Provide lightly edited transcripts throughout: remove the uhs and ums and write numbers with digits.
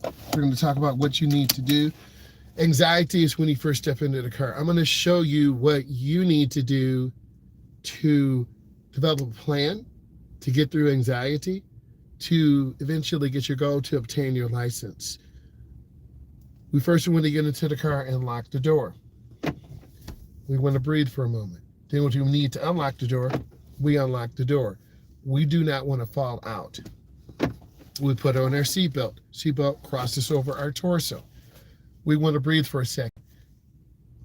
We're going to talk about what you need to do. Anxiety is when you first step into the car. I'm going to show you what you need to do to develop a plan to get through anxiety, to eventually get your goal to obtain your license. We first want to get into the car and lock the door. We want to breathe for a moment. Then when you need to unlock the door, we unlock the door. We do not want to fall out. We put on our seatbelt. Seatbelt crosses over our torso. We want to breathe for a second.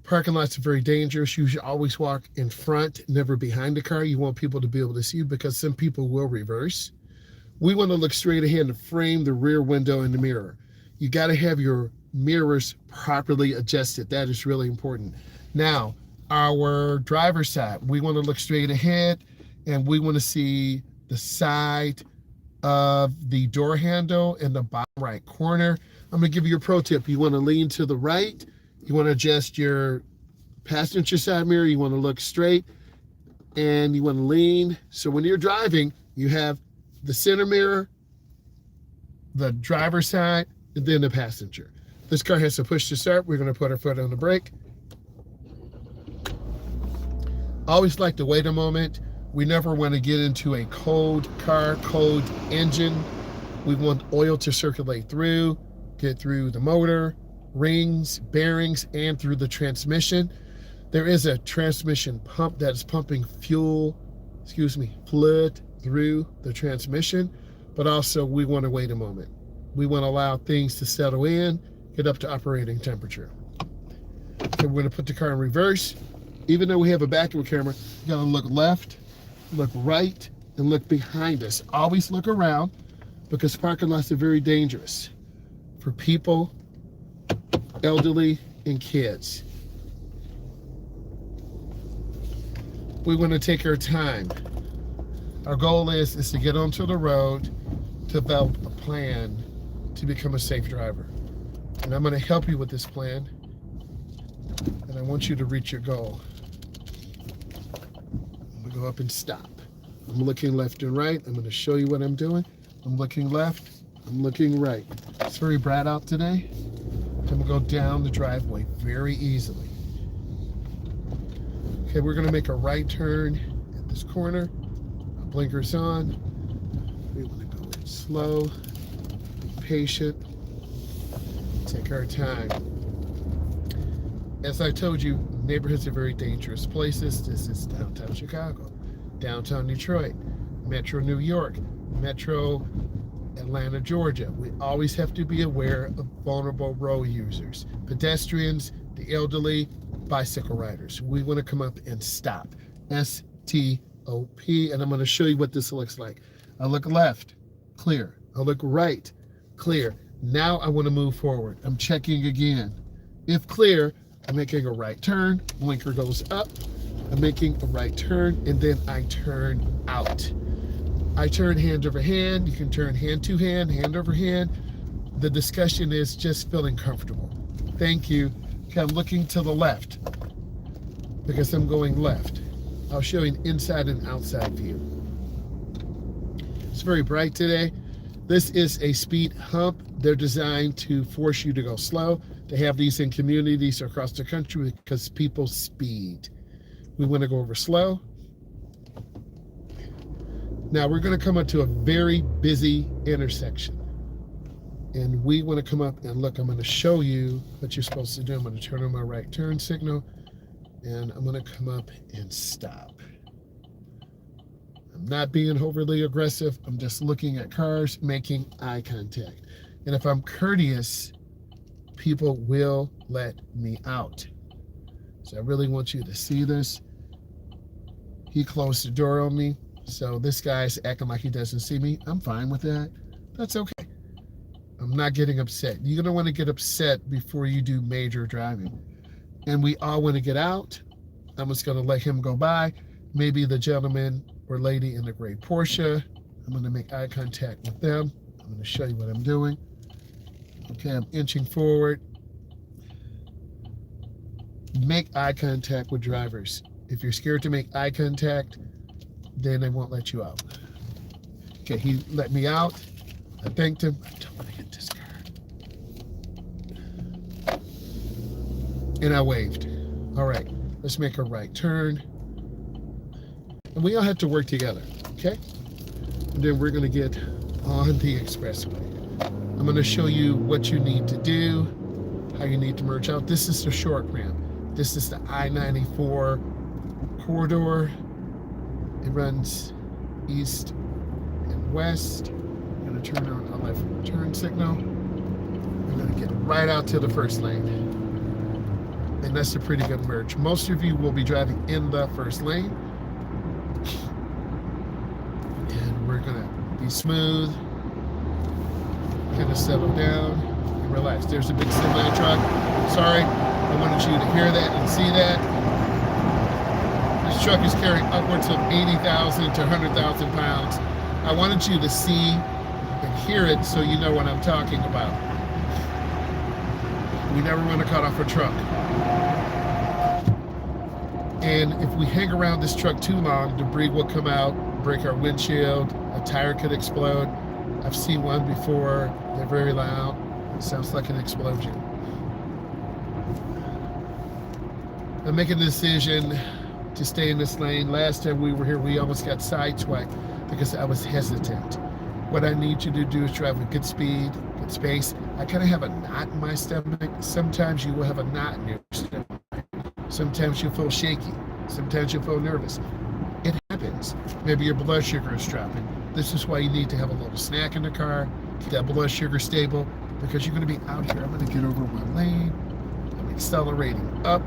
Parking lots are very dangerous. You should always walk in front, never behind the car. You want people to be able to see you because some people will reverse. We want to look straight ahead and frame the rear window and the mirror. You got to have your mirrors properly adjusted. That is really important. Now, our driver's side, we want to look straight ahead and we want to see the side of the door handle in the bottom right corner. I'm going to give you a pro tip. You want to lean to the right. You want to adjust your passenger side mirror. You want to look straight and you want to lean. So when you're driving, you have the center mirror, the driver's side, and then the passenger. This car has to push to start. We're going to put our foot on the brake. Always like to wait a moment. We never want to get into a cold car, cold engine. We want oil to circulate through, get through the motor, rings, bearings, and through the transmission. There is a transmission pump that is pumping fluid through the transmission, but also we want to wait a moment. We want to allow things to settle in, get up to operating temperature. So we're going to put the car in reverse. Even though we have a backward camera, you got to look left, look right, and look behind us. Always look around because parking lots are very dangerous for people, elderly, and kids. We want to take our time. Our goal is to get onto the road, to develop a plan to become a safe driver. And I'm going to help you with this plan, and I want you to reach your goal. I'm going to go up and stop. I'm looking left and right. I'm going to show you what I'm doing. I'm looking left. I'm looking right. It's very bright out today. I'm going to go down the driveway very easily. Okay, we're going to make a right turn at this corner. Our blinkers on. We want to go in slow, be patient, take our time. As I told you, neighborhoods are very dangerous places. This is downtown Chicago, downtown Detroit, Metro New York, Metro Atlanta, Georgia. We always have to be aware of vulnerable road users, pedestrians, the elderly, bicycle riders. We want to come up and stop. S-T-O-P, and I'm going to show you what this looks like. I look left, clear. I look right, clear. Now I want to move forward. I'm checking again. If clear, I'm making a right turn, blinker goes up, I'm making a right turn, and then I turn out. I turn hand over hand. You can turn hand to hand over hand. The discussion is just feeling comfortable. Thank you. Okay, I'm looking to the left because I'm going left. I'll show you an inside and outside view. It's very bright today. This is a speed hump. They're designed to force you to go slow. They have these in communities across the country because people speed. We want to go over slow. Now we're going to come up to a very busy intersection. And we want to come up and look. I'm going to show you what you're supposed to do. I'm going to turn on my right turn signal. And I'm going to come up and stop. I'm not being overly aggressive. I'm just looking at cars, making eye contact. And if I'm courteous, people will let me out. So I really want you to see this. He closed the door on me. So this guy's acting like he doesn't see me. I'm fine with that. That's okay. I'm not getting upset. You're going to want to get upset before you do major driving. And we all want to get out. I'm just going to let him go by. Maybe the gentleman or lady in the gray Porsche. I'm going to make eye contact with them. I'm going to show you what I'm doing. Okay, I'm inching forward. Make eye contact with drivers. If you're scared to make eye contact, then they won't let you out. Okay, he let me out. I thanked him. I don't want to hit this car. And I waved. All right, let's make a right turn. And we all have to work together, okay? And then we're gonna get on the expressway. I'm gonna show you what you need to do, how you need to merge out. This is the short ramp. This is the I-94 corridor. It runs east and west. I'm gonna turn on a left turn signal. I'm gonna get right out to the first lane. And that's a pretty good merge. Most of you will be driving in the first lane. And we're gonna be smooth, kind of settle down and relax. There's a big semi truck. Sorry, I wanted you to hear that and see that. This truck is carrying upwards of 80,000 to 100,000 pounds. I wanted you to see and hear it so you know what I'm talking about. We never want to cut off a truck. And if we hang around this truck too long, debris will come out, break our windshield, a tire could explode. I've seen one before. They're very loud. It sounds like an explosion. I'm making a decision to stay in this lane. Last time we were here, we almost got sideswiped because I was hesitant. What I need you to do is drive with good speed, good space. I kind of have a knot in my stomach. Sometimes you will have a knot in your stomach. Sometimes you feel shaky. Sometimes you feel nervous. It happens. Maybe your blood sugar is dropping. This is why you need to have a little snack in the car, keep that blood sugar stable, because you're going to be out here. I'm going to get over one lane. I'm accelerating up.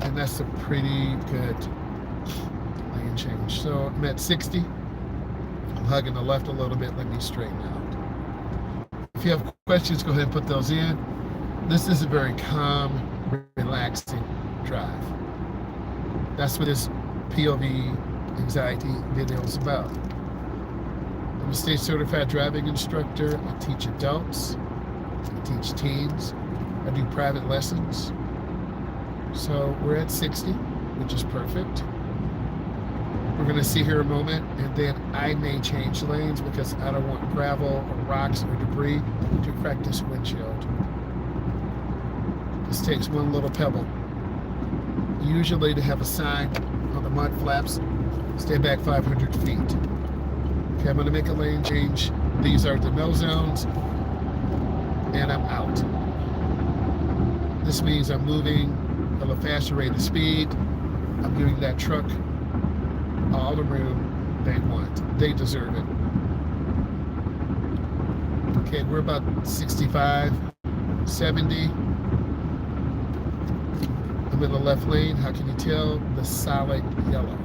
And that's a pretty good lane change. So I'm at 60. I'm hugging the left a little bit. Let me straighten out. If you have questions, go ahead and put those in. This is a very calm, relaxing drive. That's what this POV anxiety video is about. I'm a state certified driving instructor. I teach adults. I teach teens. I do private lessons. So we're at 60, which is perfect. We're going to see here a moment, and then I may change lanes because I don't want gravel or rocks or debris to crack this windshield. This takes one little pebble. Usually to have a sign on the mud flaps, stay back 500 feet. Okay, I'm going to make a lane change. These are the no zones, and I'm out. This means I'm moving at a faster rate of speed. I'm giving that truck all the room they want. They deserve it. Okay, we're about 65, 70. I'm in the left lane. How can you tell? The solid yellow.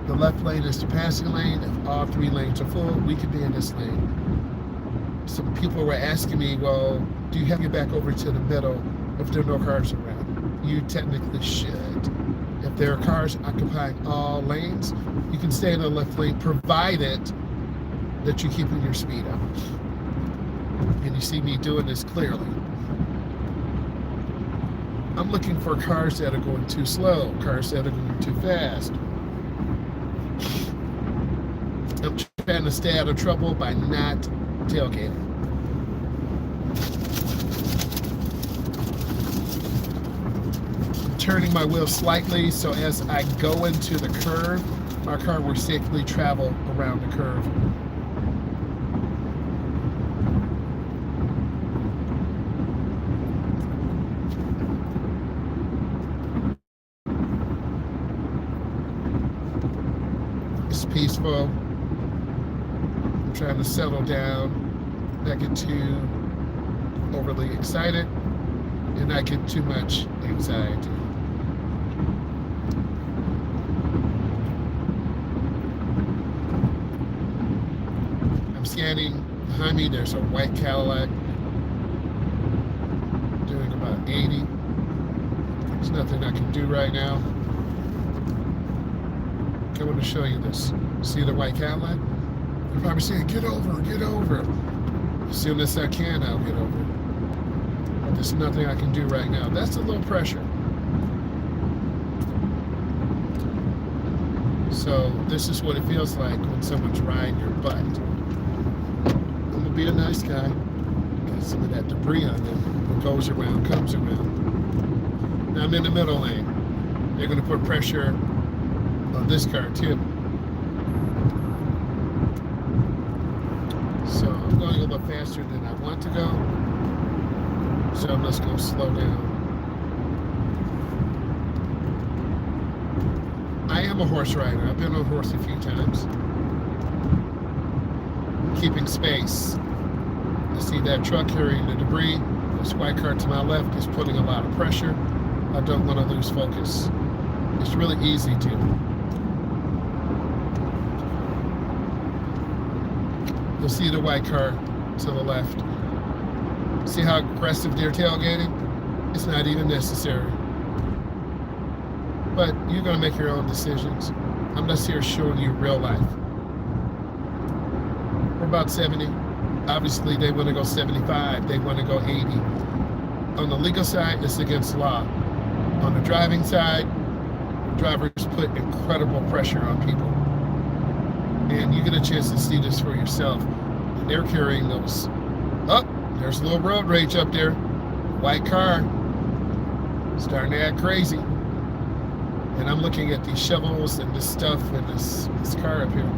The left lane is the passing lane. If all three lanes are full, we could be in this lane. Some people were asking me, well, do you have to get back over to the middle if there are no cars around? You technically should. If there are cars occupying all lanes, you can stay in the left lane, provided that you're keeping your speed up. And you see me doing this clearly. I'm looking for cars that are going too slow, cars that are going too fast. I'm trying to stay out of trouble by not tailgating. I'm turning my wheel slightly so as I go into the curve, my car will safely travel around the curve. Peaceful. I'm trying to settle down, not get too overly excited, and not get too much anxiety. I'm scanning behind me. There's a white Cadillac doing about 80. There's nothing I can do right now. I want to show you this. See the white Cadillac? You're probably saying, get over, get over. As soon as I can, I'll get over. But there's nothing I can do right now. That's a little pressure. So this is what it feels like when someone's riding your butt. I'm gonna be a nice guy. Got some of that debris on them. What goes around comes around. Now I'm in the middle lane. They're going to put pressure on this car too. So I'm going a little bit faster than I want to go. So I'm just going to slow down. I am a horse rider. I've been on a horse a few times. Keeping space. I see that truck carrying the debris. This white car to my left is putting a lot of pressure. I don't want to lose focus. It's really easy to. You'll see the white car to the left. See how aggressive they're tailgating? It's not even necessary. But you're going to make your own decisions. I'm just here showing you real life. We're about 70. Obviously, they want to go 75. They want to go 80. On the legal side, it's against law. On the driving side, drivers put incredible pressure on people. And you get a chance to see this for yourself. And they're carrying those. Oh, there's a little road rage up there. White car. Starting to act crazy. And I'm looking at these shovels and this stuff and this car up here.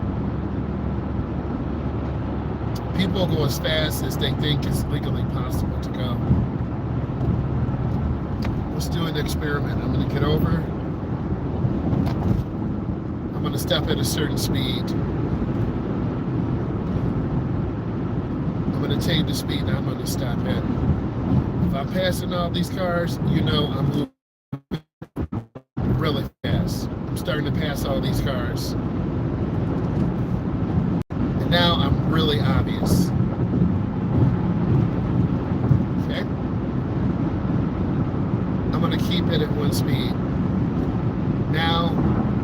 People go as fast as they think is legally possible to go. Let's do an experiment. I'm going to get over. I'm going to stop at a certain speed. I'm going to change the speed I'm going to stop at. If I'm passing all these cars, you know I'm moving really fast. I'm starting to pass all these cars. And now I'm really obvious. Okay? I'm going to keep it at one speed. Now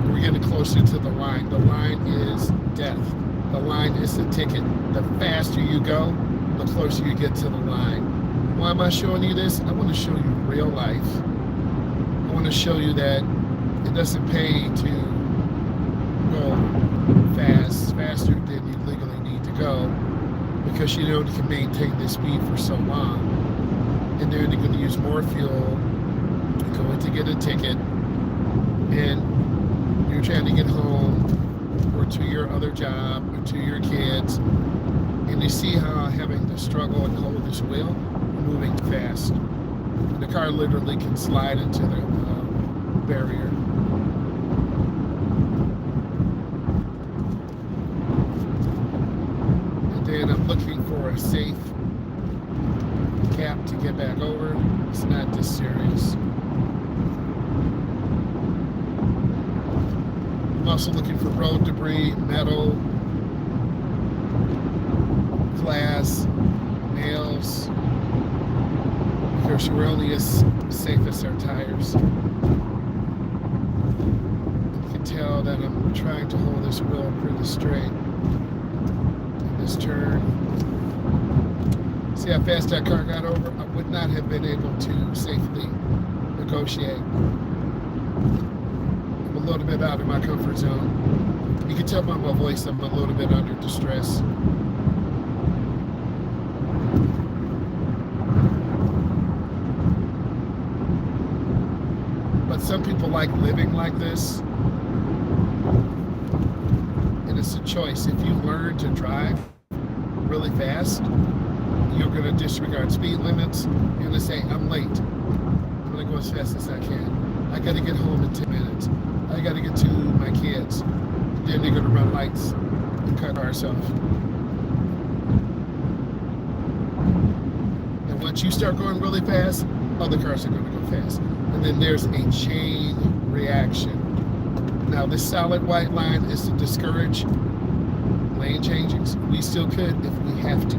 we're getting closer to the line. The line is death. The line is the ticket. The faster you go, the closer you get to the line. Why am I showing you this? I want to show you real life. I want to show you that it doesn't pay to go faster than you legally need to go, because you know you can maintain this speed for so long. And then you're going to use more fuel, you're going to get a ticket, and you're trying to get home or to your other job or to your kids. And you see how having to struggle and hold this wheel, moving fast. And the car literally can slide into the barrier. And then I'm looking for a safe gap to get back over. It's not this serious. I'm also looking for road debris, metal, glass, nails. Of course, we're only as safe as our tires. You can tell that I'm trying to hold this wheel pretty straight in this turn. See how fast that car got over? I would not have been able to safely negotiate. I'm a little bit out of my comfort zone. You can tell by my voice I'm a little bit under distress. But some people like living like this, and it's a choice. If you learn to drive really fast, you're going to disregard speed limits. You're going to say, I'm late. I'm going to go as fast as I can. I got to get home in 10 minutes. I got to get to my kids. Then they're going to run lights and cut cars off. And once you start going really fast, other cars are going to go fast. And then there's a chain reaction. Now, this solid white line is to discourage lane changes. We still could if we have to.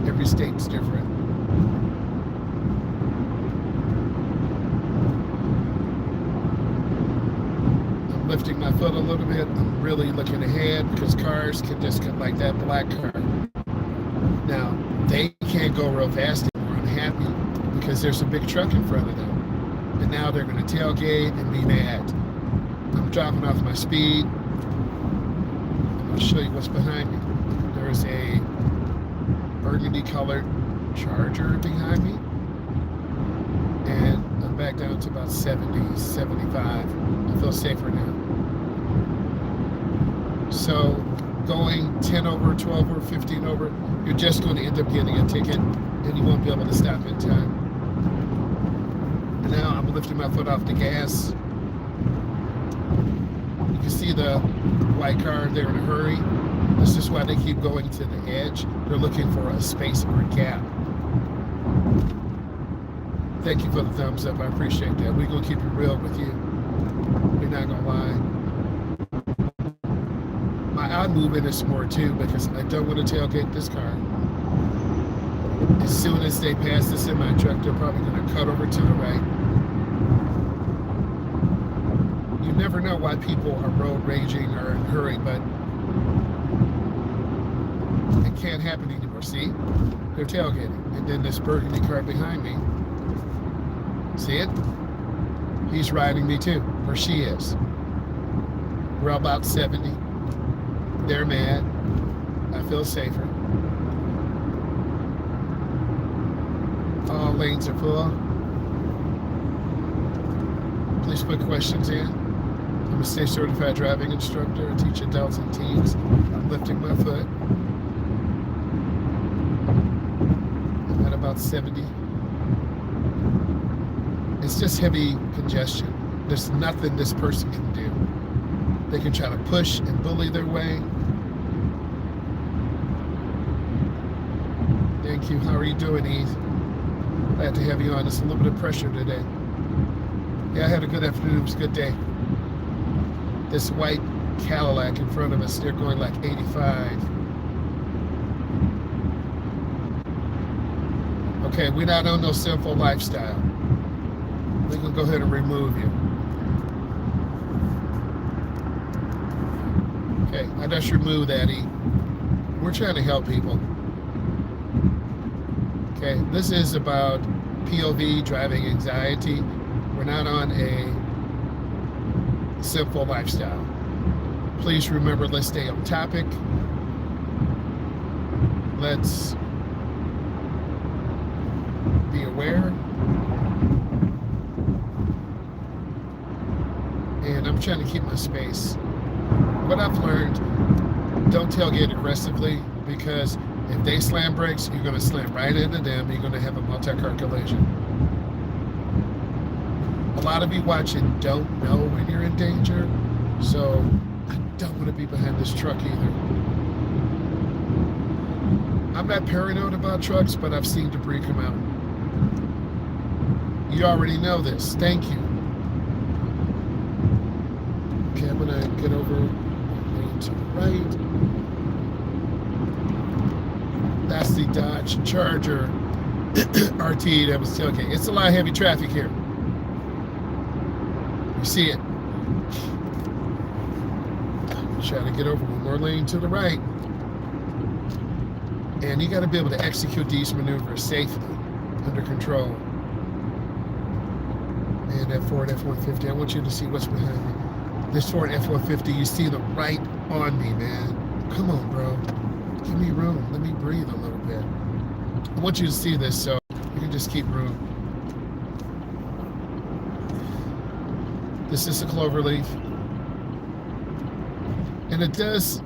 Every state's different. I'm lifting my foot a little bit. I'm really looking ahead because cars can just get like that black car. Now, they can't go real fast anymore. I'm happy because there's a big truck in front of them. And now they're going to tailgate and be mad. I'm dropping off my speed. I'm going to show you what's behind me. There's a burgundy colored Charger behind me. And I'm back down to about 70, 75. I feel safer now. So going 10 over, 12 over, 15 over, you're just going to end up getting a ticket and you won't be able to stop in time. And now I'm lifting my foot off the gas. You can see the white car, they're in a hurry. This is why they keep going to the edge. They're looking for a space or a gap. Thank you for the thumbs up. I appreciate that. We're going to keep it real with you. We're not going to lie. My eye movement is more too because I don't want to tailgate this car. As soon as they pass the semi truck, they're probably going to cut over to the right. You never know why people are road raging or in a hurry, but it can't happen anymore. See? They're tailgating. And then this burgundy car behind me. See it? He's riding me too, or she is. We're about 70. They're mad. I feel safer. All lanes are full. Please put questions in. I'm a state certified driving instructor. I teach adults and teens. I'm lifting my foot. I'm at about 70. It's just heavy congestion. There's nothing this person can do. They can try to push and bully their way. Thank you. How are you doing, Eve? Glad to have you on. It's a little bit of pressure today. Yeah, I had a good afternoon. It was a good day. This white Cadillac in front of us, they're going like 85. Okay, we're not on no sinful lifestyle. We're going to go ahead and remove you. Okay, I just removed that, E. We're trying to help people. Okay, this is about POV, driving anxiety. We're not on a simple lifestyle. Please remember, let's stay on topic. Let's be aware. And I'm trying to keep my space. What I've learned, don't tailgate aggressively, because if they slam brakes, you're going to slam right into them. You're going to have a multi-car collision. A lot of you watching don't know when you're in danger, so I don't want to be behind this truck either. I'm not paranoid about trucks, but I've seen debris come out. You already know this. Thank you. Okay, I'm going to get over to the right. That's the Dodge Charger RT that was tailgate. It's a lot of heavy traffic here. You see it. Try to get over one more lane to the right. And you got to be able to execute these maneuvers safely, under control. And that Ford F-150, I want you to see what's behind me. This Ford F-150, you see them right on me, man. Come on, bro. Give me room. Let me breathe a little bit. I want you to see this so you can just keep room. This is a cloverleaf. And it does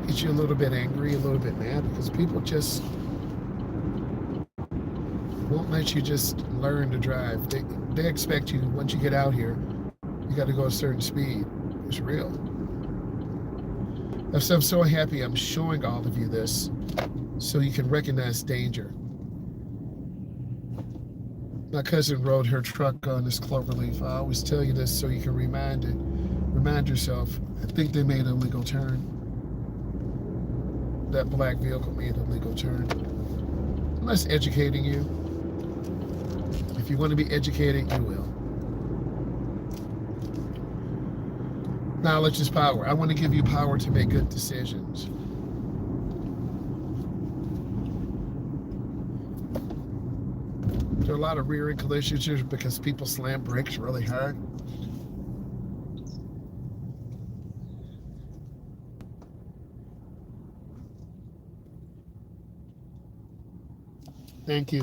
get you a little bit angry, a little bit mad, because people just won't let you just learn to drive. They expect you, once you get out here, you got to go a certain speed. It's real. So I'm so happy I'm showing all of you this so you can recognize danger. My cousin rode her truck on this cloverleaf. I always tell you this so you can remind yourself. I think they made a legal turn. That black vehicle made a legal turn. I'm just educating you. If you want to be educated, you will. Knowledge is power. I want to give you power to make good decisions. There are a lot of rear-end collisions here because people slam brakes really hard. Thank you.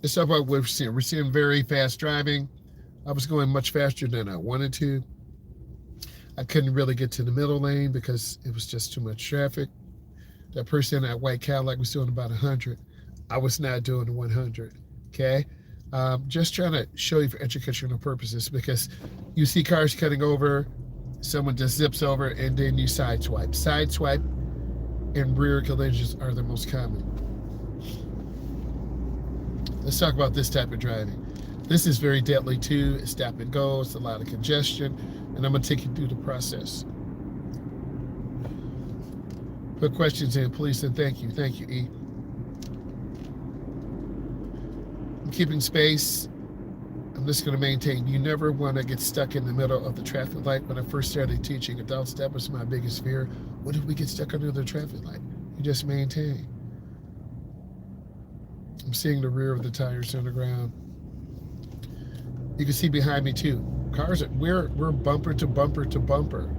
Let's talk about what we're seeing. We're seeing very fast driving. I was going much faster than I wanted to. I couldn't really get to the middle lane because it was just too much traffic. That person in that white Cadillac was doing about 100. I was not doing the 100. Okay? Just trying to show you for educational purposes, because you see cars cutting over, someone just zips over, and then you sideswipe. Sideswipe and rear collisions are the most common. Let's talk about this type of driving. This is very deadly too. It's stop and go. It's a lot of congestion. And I'm going to take you through the process. Put questions in, please, and thank you. Thank you, E. I'm keeping space. I'm just going to maintain. You never want to get stuck in the middle of the traffic light. When I first started teaching adults, that was my biggest fear. What if we get stuck under the traffic light? You just maintain. I'm seeing the rear of the tires on the ground. You can see behind me too. Cars, we're bumper to bumper to bumper.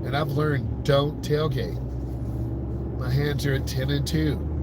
And I've learned, don't tailgate. My hands are at 10 and 2.